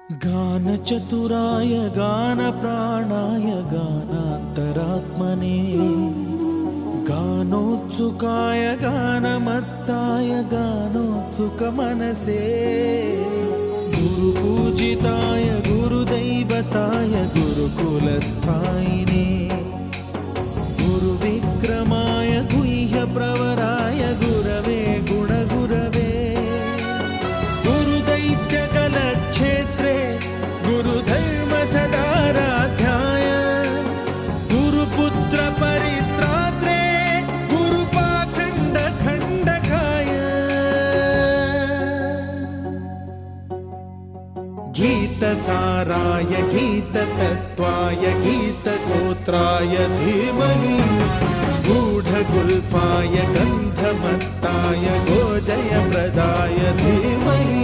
गानचतुराय गानप्राणाय गानान्तरात्मने गानोत्सुकाय गानमत्ताय गानोत्सुकमनसे गुरुपूजिताय गुरुदैवताय गुरुकुलस्थायिने गुरुविक्रमाय गुह्यप्रवराय गुरवे गुणगुरवे गुरुदैत्यकलक्षेत्रे गुरुधर्मसदाराध्याय गुरुपुत्र परित्रात्रे गुरुपाखण्डखण्डकाय गीतसाराय गीततत्त्वाय गीतगोत्राय धीमहि गूढगुल्फाय गन्धमत्ताय गोजयप्रदाय धीमहि